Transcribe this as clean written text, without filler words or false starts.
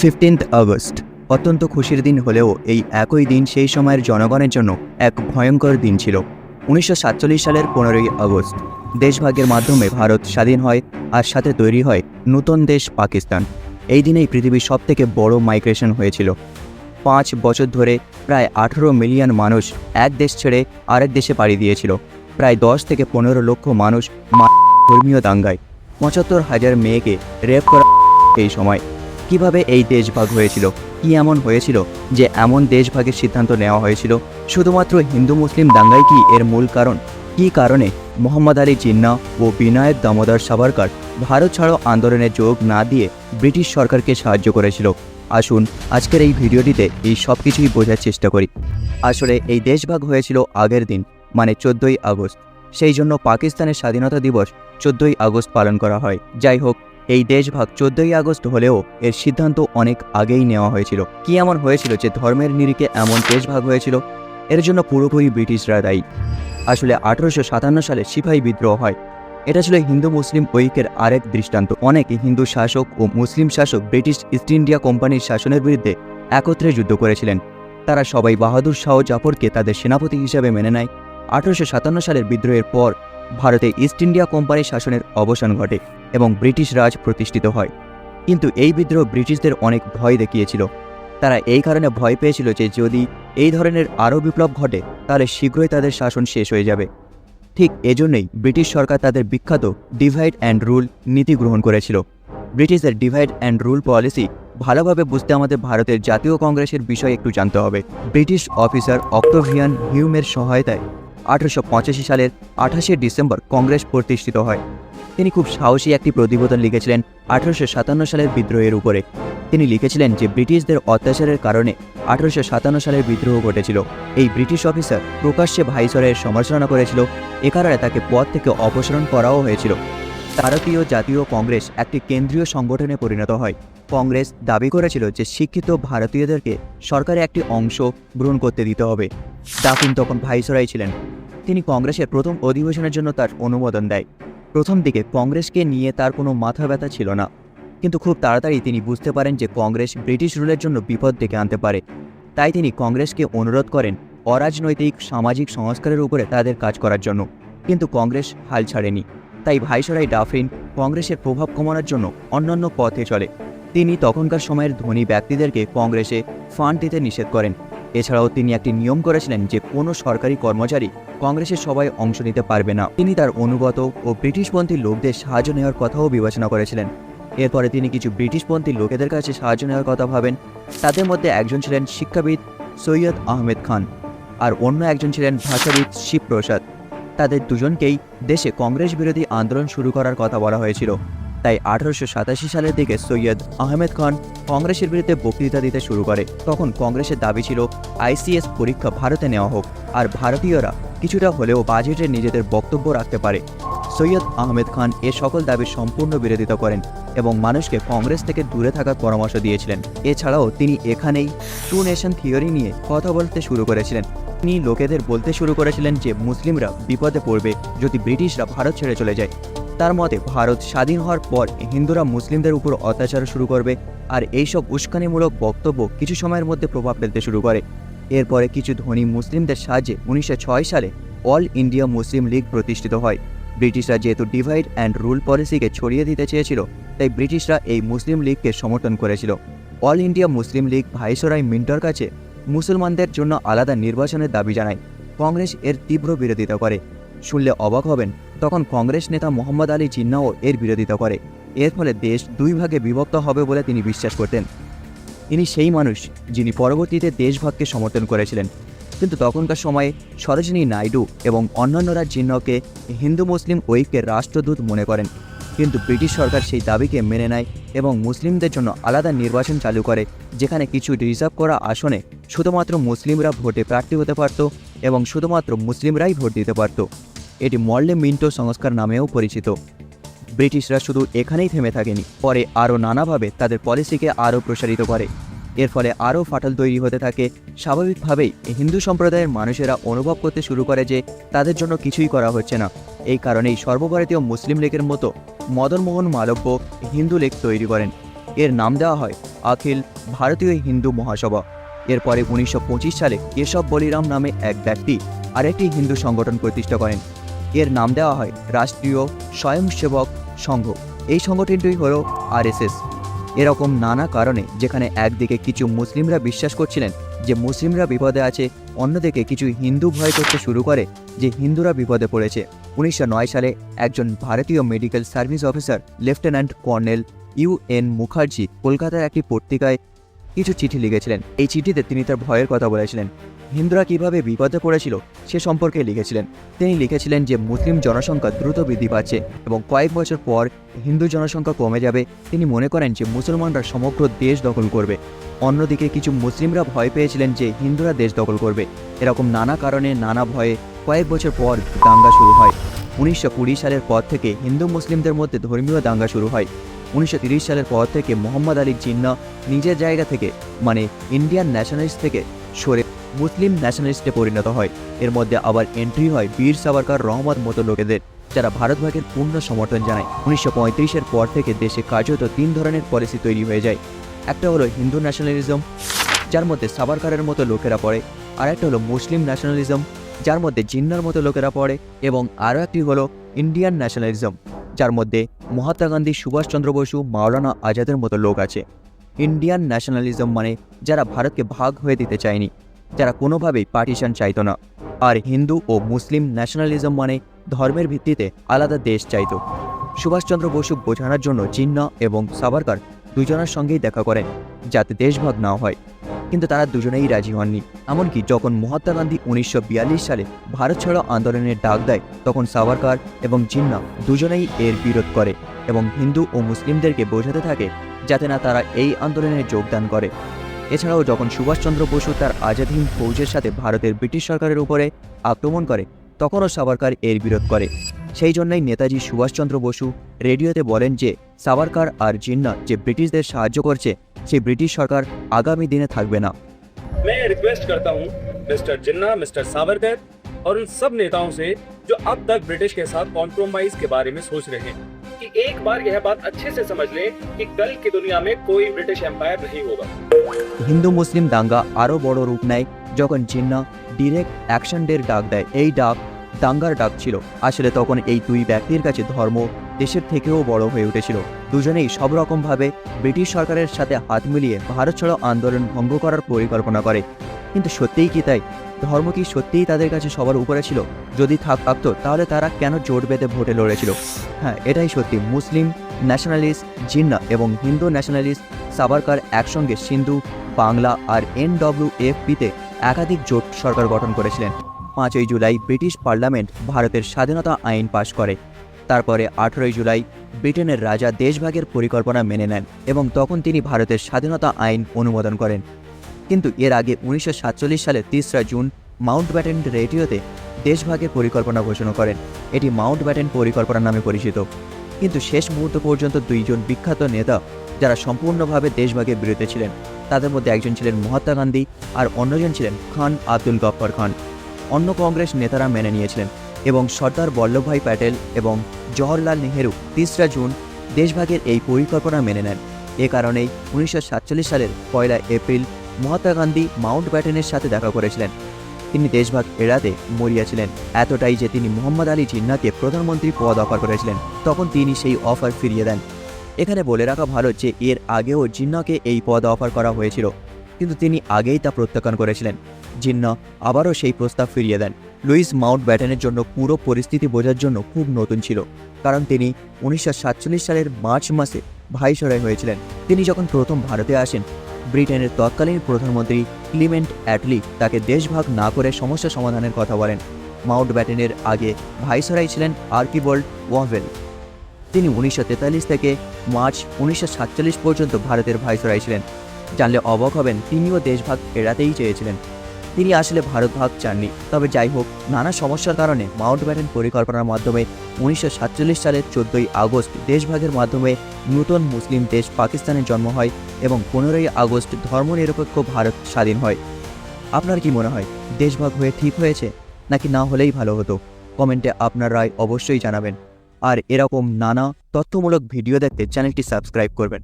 August অত্যন্ত খুশির দিন হলেও এই একই দিন সেই সময়ের জনগণের জন্য এক ভয়ঙ্কর দিন ছিল। 1947 সালের 15ই আগস্ট দেশভাগের মাধ্যমে ভারত স্বাধীন হয় আর সাথে তৈরি হয় নতুন দেশ পাকিস্তান। এই দিনেই পৃথিবীর সবথেকে বড় মাইগ্রেশন হয়েছিল। 5 বছর ধরে প্রায় 18 মিলিয়ন মানুষ এক দেশ ছেড়ে আরেক দেশে পাড়ি দিয়েছিল। প্রায় 10 থেকে 15 লক্ষ মানুষ ধর্মীয় দাঙ্গায় 75,000 মেয়েকে রেপ করা। এই সময় কিভাবে এই দেশভাগ হয়েছিল, কি এমন হয়েছিল যে এমন দেশভাগের সিদ্ধান্ত নেওয়া হয়েছিল? শুধুমাত্র হিন্দু মুসলিম দাঙ্গাই কি এর মূল কারণ? কী কারণে মোহাম্মদ আলী জিন্নাহ ও বিনায়ক দামোদর সাভারকর ভারত ছাড়ো আন্দোলনে যোগ না দিয়ে ব্রিটিশ সরকারকে সাহায্য করেছিল? আসুন আজকের এই ভিডিওটিতে এই সব কিছুই বোঝার চেষ্টা করি। আসলে এই দেশভাগ হয়েছিল আগের দিন, মানে 14ই আগস্ট। সেই জন্য পাকিস্তানের স্বাধীনতা দিবস 14ই আগস্ট পালন করা হয়। যাই হোক, এই দেশভাগ 14ই আগস্ট হলেও এর সিদ্ধান্ত অনেক আগেই নেওয়া হয়েছিল। কি এমন হয়েছিল যে ধর্মের নিরিখে এমন দেশভাগ হয়েছিল? এর জন্য পুরোপুরি ব্রিটিশরা দায়ী। আসলে 1857 সালে সিপাহী বিদ্রোহ হয়। এটা ছিল হিন্দু মুসলিম ঐক্যের আরেক দৃষ্টান্ত। অনেক হিন্দু শাসক ও মুসলিম শাসক ব্রিটিশ ইস্ট ইন্ডিয়া কোম্পানির শাসনের বিরুদ্ধে একত্রে যুদ্ধ করেছিলেন। তারা সবাই বাহাদুর শাহ জাফরকে তাদের সেনাপতি হিসেবে মেনে নেয়। 1857 সালের বিদ্রোহের পর ভারতে ইস্ট ইন্ডিয়া কোম্পানির শাসনের অবসান ঘটে এবং ব্রিটিশ রাজ প্রতিষ্ঠিত হয়। কিন্তু এই বিদ্রোহ ব্রিটিশদের অনেক ভয় দেখিয়েছিল। তারা এই কারণে ভয় পেয়েছিল যে যদি এই ধরনের আরও বিপ্লব ঘটে তাহলে শীঘ্রই তাদের শাসন শেষ হয়ে যাবে। ঠিক এজন্যই ব্রিটিশ সরকার তাদের বিখ্যাত ডিভাইড অ্যান্ড রুল নীতি গ্রহণ করেছিল। ব্রিটিশদের ডিভাইড অ্যান্ড রুল পলিসি ভালোভাবে বুঝতে আমাদের ভারতের জাতীয় কংগ্রেসের বিষয়ে একটু জানতে হবে। ব্রিটিশ অফিসার অক্টোভিয়ান হিউমের সহায়তায় 1885 সালের 28শে ডিসেম্বর কংগ্রেস প্রতিষ্ঠিত হয়। তিনি খুব সাহসী একটি প্রতিবেদন লিখেছিলেন 1857 সালের বিদ্রোহের উপরে। তিনি লিখেছিলেন যে ব্রিটিশদের অত্যাচারের কারণে 1857 সালের বিদ্রোহ ঘটেছিল। এই ব্রিটিশ অফিসার প্রকাশ্যে ভাইসরয়ের সমালোচনা করেছিল। এ কারণে তাকে পদ থেকে অপসারণ করাও হয়েছিল। ভারতীয় জাতীয় কংগ্রেস একটি কেন্দ্রীয় সংগঠনে পরিণত হয়। কংগ্রেস দাবি করেছিল যে শিক্ষিত ভারতীয়দেরকে সরকারের একটি অংশ গ্রহণ করতে দিতে হবে। ডাফিন তখন ভাইসরয় ছিলেন। তিনি কংগ্রেসের প্রথম অধিবেশনের জন্য তার অনুমোদন দেয়। প্রথম দিকে কংগ্রেসকে নিয়ে তার কোনো মাথা ব্যথা ছিল না, কিন্তু খুব তাড়াতাড়ি তিনি বুঝতে পারেন যে কংগ্রেস ব্রিটিশ রুলের জন্য বিপদ ডেকে আনতে পারে। তাই তিনি কংগ্রেসকে অনুরোধ করেন অরাজনৈতিক সামাজিক সংস্কারের উপরে তাদের কাজ করার জন্য। কিন্তু কংগ্রেস হাল ছাড়েনি। তাই ভাইসরয় ডাফরিন কংগ্রেসের প্রভাব কমানোর জন্য অন্যান্য পথে চলে। তিনি তখনকার সময়ের ধনী ব্যক্তিদেরকে কংগ্রেসে ফান্ড দিতে নিষেধ করেন। এছাড়াও তিনি একটি নিয়ম করেছিলেন যে কোনো সরকারি কর্মচারী কংগ্রেসের সভায় অংশ নিতে পারবে না। তিনি তার অনুগত ও ব্রিটিশপন্থী লোকদের সাহায্য নেওয়ার কথাও বিবেচনা করেছিলেন। এরপরে তিনি কিছু ব্রিটিশপন্থী লোকেদের কাছে সাহায্য নেওয়ার কথা ভাবেন। তাদের মধ্যে একজন ছিলেন শিক্ষাবিদ সৈয়দ আহমেদ খান, আর অন্য একজন ছিলেন ভাষাবিদ শিবপ্রসাদ। তাদের দুজনকেই দেশে কংগ্রেস বিরোধী আন্দোলন শুরু করার কথা বলা হয়েছিল। তাই 1887 সালের দিকে সৈয়দ আহমেদ খান কংগ্রেসের বিরুদ্ধে বক্তৃতা দিতে শুরু করে। তখন কংগ্রেসের দাবি ছিল ICS পরীক্ষা ভারতে নেওয়া হোক, আর ভারতীয়রা কিছুটা হলেও বাজেটে নিজেদের বক্তব্য রাখতে পারে। সৈয়দ আহমেদ খান এ সকল দাবির সম্পূর্ণ বিরোধিতা করেন এবং মানুষকে কংগ্রেস থেকে দূরে থাকার পরামর্শ দিয়েছিলেন। এছাড়াও তিনি এখানেই টু নেশন থিওরি নিয়ে কথা বলতে শুরু করেছিলেন। তিনি লোকেদের বলতে শুরু করেছিলেন যে মুসলিমরা বিপদে পড়বে যদি ব্রিটিশরা ভারত ছেড়ে চলে যায়। তার মতে ভারত স্বাধীন হওয়ার পর হিন্দুরা মুসলিমদের উপর অত্যাচার শুরু করবে, আর এইসব উস্কানিমূলক বক্তব্য কিছু সময়ের মধ্যে প্রভাব ফেলতে শুরু করে। এরপরে কিছু ধনী মুসলিমদের সাহায্যে 1906 সালে অল ইন্ডিয়া মুসলিম লীগ প্রতিষ্ঠিত হয়। ব্রিটিশরা যেহেতু ডিভাইড অ্যান্ড রুল পলিসিকে ছড়িয়ে দিতে চেয়েছিল, তাই ব্রিটিশরা এই মুসলিম লীগকে সমর্থন করেছিল। All India Muslim League viceroy মিন্টোর কাছে মুসলমানদের জন্য আলাদা নির্বাচনের দাবি জানায়। কংগ্রেস এর তীব্র বিরোধিতা করে। শুনলে অবাক হবেন, তখন কংগ্রেস নেতা মোহাম্মদ আলী জিন্নাহ এর বিরোধিতা করে। এর ফলে দেশ দুই ভাগে বিভক্ত হবে বলে তিনি বিশ্বাস করতেন। তিনি সেই মানুষ যিনি পরবর্তীতে দেশভাগকে সমর্থন করেছিলেন। কিন্তু তখনকার সময়ে সরোজিনী নাইডু এবং অন্যান্যরা জিন্নাহকে হিন্দু মুসলিম ঐক্যের রাষ্ট্রদূত মনে করেন। কিন্তু ব্রিটিশ সরকার সেই দাবিকে মেনে নেয় এবং মুসলিমদের জন্য আলাদা নির্বাচন চালু করে, যেখানে কিছু রিজার্ভ করা আসনে শুধুমাত্র মুসলিমরা ভোটে প্রার্থী হতে পারত এবং শুধুমাত্র মুসলিমরাই ভোট দিতে পারত। এটি মর্লে মিন্টো সংস্কার নামেও পরিচিত। ব্রিটিশরা শুধু এখানেই থেমে থাকেনি, পরে আরও নানাভাবে তাদের পলিসিকে আরও প্রসারিত করে। এর ফলে আরও ফাটল তৈরি হতে থাকে। স্বাভাবিকভাবেই হিন্দু সম্প্রদায়ের মানুষেরা অনুভব করতে শুরু করে যে তাদের জন্য কিছুই করা হচ্ছে না। এই কারণেই সর্বভারতীয় মুসলিম লীগের মতো মদন মোহন মালব্য হিন্দু লীগ তৈরি করেন। এর নাম দেওয়া হয় অখিল ভারতীয় হিন্দু মহাসভা। এরপরে 1925 সালে কেশব বলিরাম নামে এক ব্যক্তি আরেকটি হিন্দু সংগঠন প্রতিষ্ঠা করেন। এর নাম দেওয়া হয় রাষ্ট্রীয় স্বয়ংসেবক সংঘ। এই সংগঠনটি হলো RSS। এরকম নানা কারণে যেখানে একদিকে কিছু মুসলিমরা বিশ্বাস করছিলেন যে মুসলিমরা বিপদে আছে, অন্যদিকে কিছু হিন্দু ভয় করতে শুরু করে যে হিন্দুরা বিপদে পড়েছে। 1909 সালে একজন ভারতীয় medical service officer lieutenant colonel UN Mukherjee কলকাতার একটি পত্রিকায় কিছু চিঠি লিখেছিলেন। এই চিঠিতে তিনি তার ভয়ের কথা বলেছিলেন। হিন্দুরা কিভাবে বিপদে পড়েছিল সে সম্পর্কে লিখেছিলেন। তিনি লিখেছিলেন যে মুসলিম জনসংখ্যা দ্রুত বৃদ্ধি পাচ্ছে এবং কয়েক বছর পর হিন্দু জনসংখ্যা কমে যাবে। তিনি মনে করেন যে মুসলমানরা সমগ্র দেশ দখল করবে। অন্যদিকে কিছু মুসলিমরা ভয় পেয়েছিলেন যে হিন্দুরা দেশ দখল করবে। এরকম নানা কারণে নানা ভয়ে কয়েক বছর পর দাঙ্গা শুরু হয়। 1920 সালের পর থেকে হিন্দু মুসলিমদের মধ্যে ধর্মীয় দাঙ্গা শুরু হয়। 1930 সালের পর থেকে মোহাম্মদ আলী জিন্নাহ নিজের জায়গা থেকে মানে ইন্ডিয়ান ন্যাশনালিস্ট থেকে সরে মুসলিম ন্যাশনালিস্টে পরিণত হয়। এর মধ্যে আবার এন্ট্রি হয় বীর সাভারকর, রহমত মতো লোকেদের, যারা ভারত ভাগের পূর্ণ সমর্থন জানায়। 1935-এর পর থেকে দেশে কার্যত 3 ধরনের পলিসি তৈরি হয়ে যায়। একটা হলো হিন্দু ন্যাশনালিজম, যার মধ্যে সাভারকরের মতো লোকেরা পড়ে, আর একটা হলো মুসলিম ন্যাশনালিজম, যার মধ্যে জিন্নার মতো লোকেরা পড়ে, এবং আরও একটি হলো ইন্ডিয়ান ন্যাশনালিজম, যার মধ্যে মহাত্মা গান্ধী, সুভাষচন্দ্র বসু, মাওলানা আজাদের মতো লোক আছে। ইন্ডিয়ান ন্যাশনালিজম মানে যারা ভারতকে ভাগ হয়ে দিতে চায়নি, যারা কোনোভাবেই পার্টিশন চাইতো না। আর হিন্দু ও মুসলিম ন্যাশনালিজম মানে ধর্মের ভিত্তিতে আলাদা দেশ চাইতো। সুভাষচন্দ্র বসু বোঝানোর জন্য জিন্নাহ এবং সাভারকর দুজনের সঙ্গেই দেখা করেন যাতে দেশভাগ না হয়, কিন্তু তারা দুজনেই রাজি হননি। এমনকি যখন মহাত্মা গান্ধী 1942 সালে ভারত ছাড়ো আন্দোলনের ডাক দেয়, তখন সাভারকর এবং জিন্নাহ দুজনেই এর বিরোধ করে এবং হিন্দু ও মুসলিমদেরকে বোঝাতে থাকে যাতে না তারা এই আন্দোলনে যোগদান করে। এছাড়াও যখন সুভাষচন্দ্র বসু তার আজাদ হিন্দ ফৌজের সাথে ভারতের ব্রিটিশ সরকারের উপরে আক্রমণ করে, তখনও সাভারকর এর বিরোধ করে। সেই জন্যই নেতাজি সুভাষচন্দ্র বসু রেডিওতে বলেন যে সাভারকর আর জিন্নাহ যে ব্রিটিশদের সাহায্য করছে, সেই ব্রিটিশ সরকার আগামী দিনে থাকবে না। मैं रिक्वेस्ट करता हूं मिस्टर जिन्ना, मिस्टर सावरकर और उन सब नेताओं से जो अब तक ब्रिटिश के साथ कॉम्प्रोमाइज के बारे में सोच रहे हैं कि एक बार यह बात अच्छे से समझ लें कि कल की दुनिया में कोई ब्रिटिश एम्पायर नहीं होगा। হিন্দু মুসলিম দাঙ্গা আরও বড় রূপ নেয় যখন জিন্নাহ ডিরেক্ট অ্যাকশন ডের ডাক দেয়। এই ডাক দাঙ্গার ডাক ছিল। আসলে তখন এই দুই ব্যক্তির কাছে ধর্ম দেশের থেকেও বড় হয়ে উঠেছিল। দুজনেই সব রকমভাবে ব্রিটিশ সরকারের সাথে হাত মিলিয়ে ভারত ছাড়ো আন্দোলন ভঙ্গ করার পরিকল্পনা করে। কিন্তু সত্যিই কি তাই? ধর্ম কি সত্যিই তাদের কাছে সবার উপরে ছিল? যদি থাকতো তাহলে তারা কেন জোট বেঁধে ভোটে লড়েছিল? হ্যাঁ, এটাই সত্যি। মুসলিম ন্যাশনালিস্ট জিন্নাহ এবং হিন্দু ন্যাশনালিস্ট সাভারকর একসঙ্গে সিন্ধু, বাংলা আর NWFP-তে একাধিক জোট সরকার গঠন করেছিলেন। 5ই জুলাই ব্রিটিশ পার্লামেন্ট ভারতের স্বাধীনতা আইন পাশ করে। তারপরে 18ই জুলাই ব্রিটেনের রাজা দেশভাগের পরিকল্পনা মেনে নেন এবং তখন তিনি ভারতের স্বাধীনতা আইন অনুমোদন করেন। কিন্তু এর আগে 1947 সালের 3রা জুন মাউন্টব্যাটেন রেডিওতে দেশভাগের পরিকল্পনা ঘোষণা করেন। এটি মাউন্টব্যাটেন পরিকল্পনা নামে পরিচিত। কিন্তু শেষ মুহূর্ত পর্যন্ত দুইজন বিখ্যাত নেতা যারা সম্পূর্ণভাবে দেশভাগের বিরুদ্ধে ছিলেন, তাদের মধ্যে একজন ছিলেন মহাত্মা গান্ধী আর অন্যজন ছিলেন খান আব্দুল গফফর খান। অন্য কংগ্রেস নেতারা মেনে নিয়েছিলেন এবং সর্দার বল্লভভাই প্যাটেল এবং জওহরলাল নেহেরু 3রা জুন দেশভাগের এই পরিকল্পনা মেনে নেন। এ কারণেই 1947 সালের 1 এপ্রিল মহাত্মা গান্ধী মাউন্টব্যাটেনের সাথে দেখা করেছিলেন। তিনি দেশভাগ এড়াতে মরিয়াছিলেন, এতটাই যে তিনি মোহাম্মদ আলী জিন্নাহকে প্রধানমন্ত্রী পদ অফার করেছিলেন। তখন তিনি সেই অফার ফিরিয়ে দেন। এখানে বলে রাখা ভালো যে এর আগেও জিন্নাহকে এই পদ অফার করা হয়েছিল, কিন্তু তিনি আগেই তা প্রত্যাখ্যান করেছিলেন। জিন্নাহ আবারও সেই প্রস্তাব ফিরিয়ে দেন। লুইস মাউন্টব্যাটেনের জন্য পুরো পরিস্থিতি বোঝার জন্য খুব নতুন ছিল, কারণ তিনি 1947 সালের মার্চ মাসে ভাইসরয় হয়েছিলেন। তিনি যখন প্রথম ভারতে আসেন, ব্রিটেনের তৎকালীন প্রধানমন্ত্রী ক্লিমেন্ট অ্যাটলি তাকে দেশভাগ না করে সমস্যা সমাধানের কথা বলেন। মাউন্টব্যাটেনের আগে ভাইসরয় ছিলেন আর্কিবোল্ড ওয়াভেল। তিনি 1943 থেকে মার্চ 1947 পর্যন্ত ভারতের ভাইসরয় ছিলেন। জানলে অবাক হবেন, তিনিও দেশভাগ এড়াতেই চেয়েছিলেন। তিনি আসলে ভারত ভাগ চাননি। তবে যাই হোক, নানা সমস্যার কারণে মাউন্টব্যাটেন পরিকল্পনার মাধ্যমে 1947 সালের 14ই আগস্ট দেশভাগের মাধ্যমে নতুন মুসলিম দেশ পাকিস্তানের জন্ম হয় এবং 15ই আগস্ট ধর্মনিরপেক্ষ ভারত স্বাধীন হয়। আপনার কি মনে হয়, দেশভাগ হয়ে ঠিক হয়েছে নাকি না হলেই ভালো হতো? কমেন্টে আপনার রায় অবশ্যই জানাবেন। আর এরকম নানা তথ্যমূলক ভিডিও দেখতে চ্যানেলটি সাবস্ক্রাইব করবেন।